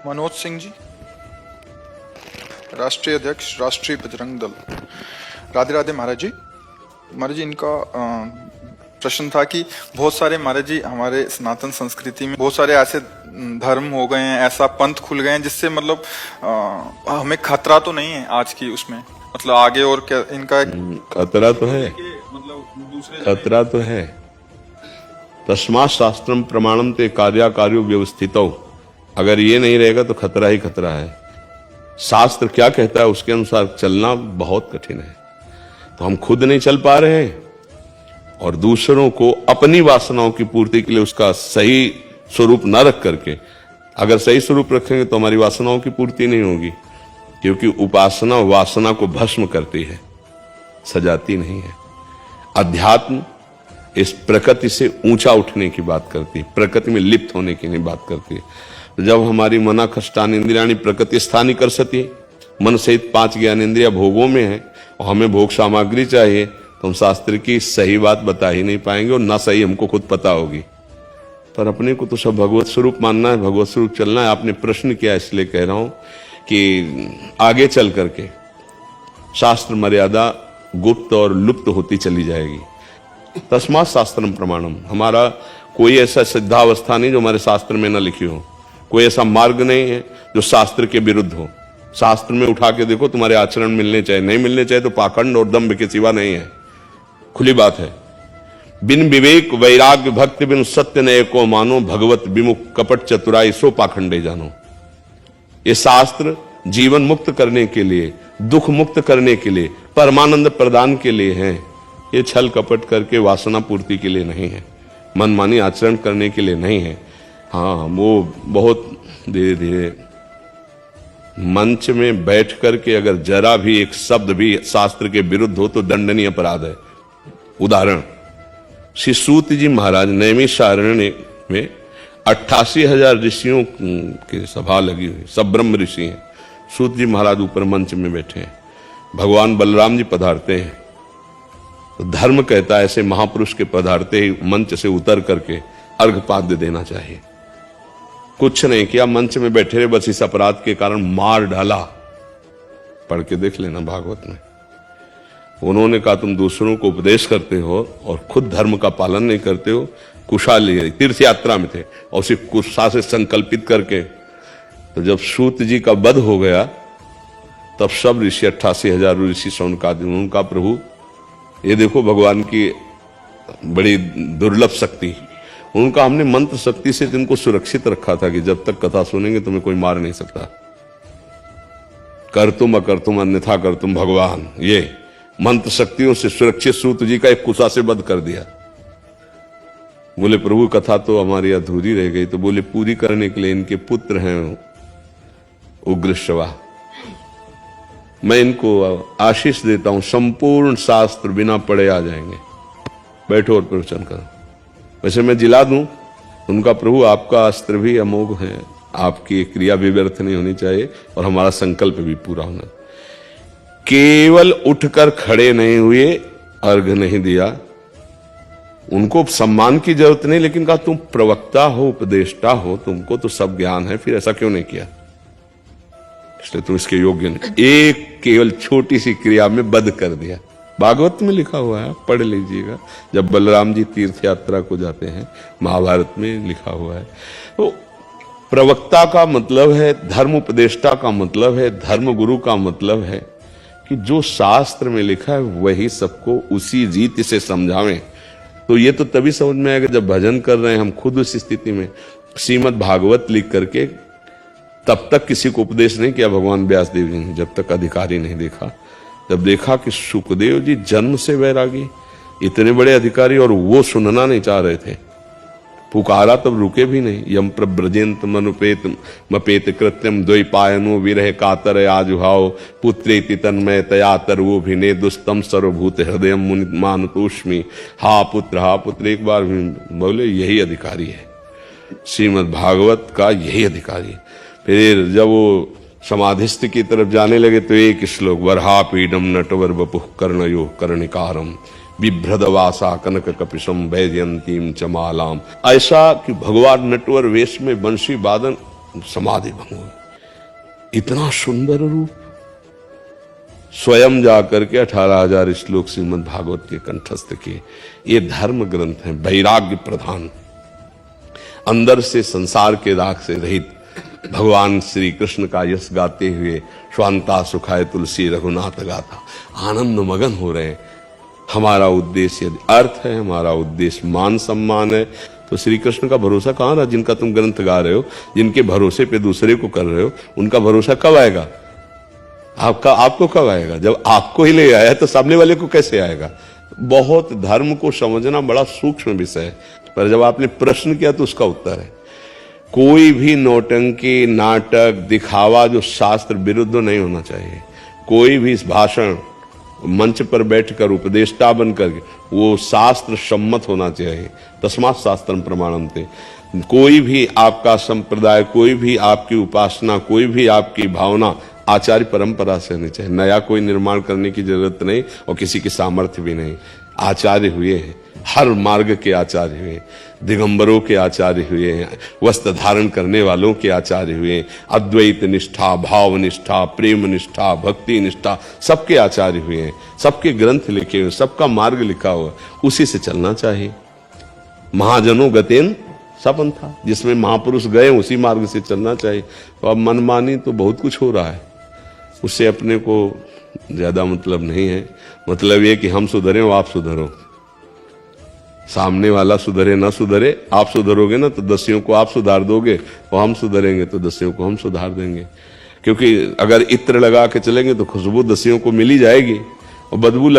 मनोज सिंह जी, राष्ट्रीय अध्यक्ष, राष्ट्रीय बजरंग दल। राधे राधे महाराज जी। महाराज जी, इनका प्रश्न था कि बहुत सारे महाराज जी हमारे सनातन संस्कृति में बहुत सारे ऐसे धर्म हो गए हैं, ऐसा पंथ खुल गए हैं जिससे मतलब हमें खतरा तो नहीं है आज की उसमें, मतलब आगे और क्या इनका खतरा तो है, मतलब दूसरे खतरा तो है। तस्मात् शास्त्रम प्रमाणम ते कार्याकार्यो व्यवस्थितो। अगर ये नहीं रहेगा तो खतरा ही खतरा है। शास्त्र क्या कहता है उसके अनुसार चलना बहुत कठिन है। तो हम खुद नहीं चल पा रहे हैं और दूसरों को अपनी वासनाओं की पूर्ति के लिए उसका सही स्वरूप न रख करके, अगर सही स्वरूप रखेंगे तो हमारी वासनाओं की पूर्ति नहीं होगी, क्योंकि उपासना वासना को भस्म करती है, सजाती नहीं है। अध्यात्म इस प्रकृति से ऊंचा उठने की बात करती है, प्रकृति में लिप्त होने की नहीं बात करती है। जब हमारी मना खष्टान इंद्रियाणी प्रकृति स्थानी कर सती, मन सहित 5 ज्ञान इंद्रिया भोगों में है और हमें भोग सामग्री चाहिए, तो हम शास्त्र की सही बात बता ही नहीं पाएंगे और ना सही हमको खुद पता होगी। पर अपने को तो सब भगवत स्वरूप मानना है, भगवत स्वरूप चलना है। आपने प्रश्न किया इसलिए कह रहा हूं कि आगे चल करके शास्त्र मर्यादा गुप्त और लुप्त होती चली जाएगी। तस्मात् शास्त्रम प्रमाणम। हमारा कोई ऐसा सिद्धावस्था नहीं जो हमारे शास्त्र में न लिखी हो, कोई ऐसा मार्ग नहीं है जो शास्त्र के विरुद्ध हो। शास्त्र में उठा के देखो, तुम्हारे आचरण मिलने चाहिए, नहीं मिलने चाहिए तो पाखंड और दंभ के सिवा नहीं है, खुली बात है। बिन विवेक वैराग्य भक्ति बिन सत्य नय को मानो, भगवत विमुख कपट चतुराई सो पाखंडे जानो। ये शास्त्र जीवन मुक्त करने के लिए, दुख मुक्त करने के लिए, परमानंद प्रदान के लिए है। ये छल कपट करके वासना पूर्ति के लिए नहीं है, मनमानी आचरण करने के लिए नहीं है। हाँ, वो बहुत धीरे धीरे मंच में बैठ करके अगर जरा भी एक शब्द भी शास्त्र के विरुद्ध हो तो दंडनीय अपराध है। उदाहरण, श्री सूत जी महाराज नैमिषारण्य में 88,000 ऋषियों की सभा लगी हुई, सब ब्रह्म ऋषि हैं। सूत जी महाराज ऊपर मंच में बैठे हैं, भगवान बलराम जी पधारते हैं। तो धर्म कहता है ऐसे महापुरुष के पधारते ही मंच से उतर करके अर्घपाद्य देना चाहिए। कुछ नहीं किया, मंच में बैठे रहे, बस इस अपराध के कारण मार डाला। पढ़ के देख लेना भागवत में। उन्होंने कहा तुम दूसरों को उपदेश करते हो और खुद धर्म का पालन नहीं करते हो। कुशा लिए तीर्थ यात्रा में थे और उसी कुशा से संकल्पित करके, तो जब सूत जी का वध हो गया तब सब ऋषि 88,000 ऋषि सौनकादि उनका प्रभु ये देखो भगवान की बड़ी दुर्लभ शक्ति। उनका हमने मंत्र शक्ति से जिनको सुरक्षित रखा था कि जब तक कथा सुनेंगे तुम्हें कोई मार नहीं सकता। कर तुम अकर तुम अन्यथा कर तुम भगवान, ये मंत्र शक्तियों से सुरक्षित सूत जी का एक कुशा से वध कर दिया। बोले प्रभु कथा तो हमारी अधूरी रह गई। तो बोले पूरी करने के लिए इनके पुत्र हैं उग्रश्रवा, मैं इनको आशीष देता हूं, संपूर्ण शास्त्र बिना पढ़े आ जाएंगे, बैठो और प्रवचन करो। वैसे मैं जिला दूं उनका, प्रभु आपका अस्त्र भी अमोघ है, आपकी क्रिया भी व्यर्थ नहीं होनी चाहिए और हमारा संकल्प भी पूरा होना। केवल उठकर खड़े नहीं हुए, अर्घ नहीं दिया, उनको सम्मान की जरूरत नहीं, लेकिन कहा तुम प्रवक्ता हो, उपदेष्टा हो, तुमको तो सब ज्ञान है, फिर ऐसा क्यों नहीं किया, इसलिए तुम इसके योग्य नहीं। एक केवल छोटी सी क्रिया में वध कर दिया। भागवत में लिखा हुआ है, पढ़ लीजिएगा। जब बलराम जी तीर्थ यात्रा को जाते हैं, महाभारत में लिखा हुआ है। तो प्रवक्ता का मतलब है, धर्म उपदेष्टा का मतलब है, धर्म गुरु का मतलब है कि जो शास्त्र में लिखा है वही सबको उसी रीति से समझावें। तो ये तो तभी समझ में आएगा जब भजन कर रहे हैं हम खुद उस स्थिति में। श्रीमद् भागवत लिख करके तब तक किसी को उपदेश नहीं किया भगवान व्यास देव जी ने, जब तक अधिकारी नहीं देखा। जब देखा कि सुखदेव जी जन्म से वैरागी, इतने बड़े अधिकारी, और वो सुनना नहीं चाह रहे थे, पुकारा तब रुके भी नहीं। यम प्रव्रजेंत मनुपेत मपेत कृत्यम द्वैपायनो विरह कातर आजुहाव पुत्रेति तन्मय तया तरवो भिने दुस्तम सर्वभूत हृदय मुनि मानुतोष्मी। हा पुत्र एक बार भी बोले, यही अधिकारी है श्रीमद् भागवत का, यही अधिकारी है। फिर जब वो समाधिस्थ की तरफ जाने लगे तो एक श्लोक, वरहा पीडम नटवर वपुः कर्णयो कर्णिकारम बिभ्रदवासा कनक कपिशम वैजयंतीम चमालाम। ऐसा कि भगवान नटवर वेश में बंशी वादन समाधि भंग हो। इतना सुंदर रूप, स्वयं जाकर के 18,000 श्लोक श्रीमद् भागवत के कंठस्थ किए। ये धर्म ग्रंथ हैं, वैराग्य प्रधान, अंदर से संसार के राग से रहित भगवान श्री कृष्ण का यश गाते हुए स्वांता सुखाय तुलसी रघुनाथ गाथा आनंद मगन हो रहे हैं। हमारा उद्देश्य यदि अर्थ है, हमारा उद्देश्य मान सम्मान है, तो श्री कृष्ण का भरोसा कहाँ रहा? जिनका तुम ग्रंथ गा रहे हो, जिनके भरोसे पे दूसरे को कर रहे हो, उनका भरोसा कब आएगा? आपको कब आएगा? जब आपको ही ले आया तो सामने वाले को कैसे आएगा? बहुत धर्म को समझना बड़ा सूक्ष्म विषय है, पर जब आपने प्रश्न किया तो उसका उत्तर है। कोई भी नौटंकी, नाटक, दिखावा जो शास्त्र विरुद्ध नहीं होना चाहिए। कोई भी भाषण मंच पर बैठकर उपदेष्टा बनकर वो शास्त्र सम्मत होना चाहिए। तस्मात् शास्त्रम प्रमाणन्ते। कोई भी आपका संप्रदाय, कोई भी आपकी उपासना, कोई भी आपकी भावना आचार्य परंपरा से होनी चाहिए। नया कोई निर्माण करने की जरूरत नहीं और किसी की सामर्थ्य भी नहीं। आचार्य हुए हैं, हर मार्ग के आचार्य हुए, दिगंबरों के आचार्य हुए हैं, वस्त्र धारण करने वालों के आचार्य हुए, अद्वैत निष्ठा, भाव निष्ठा, प्रेम निष्ठा, भक्ति निष्ठा, सबके आचार्य हुए हैं, सबके ग्रंथ लिखे हुए, सबका मार्ग लिखा हुआ, उसी से चलना चाहिए। महाजनों गतेन सपन था, जिसमें महापुरुष गए उसी मार्ग से चलना चाहिए। तो अब मनमानी तो बहुत कुछ हो रहा है, उससे अपने को ज्यादा मतलब नहीं है। मतलब ये कि हम सुधरे और आप सुधरो, सामने वाला सुधरे ना सुधरे, आप सुधरोगे ना तो दसियों को आप सुधार दोगे, और हम सुधरेंगे तो दसियों को हम सुधार देंगे। क्योंकि अगर इत्र लगा के चलेंगे तो खुशबू दसियों को मिली जाएगी और बदबू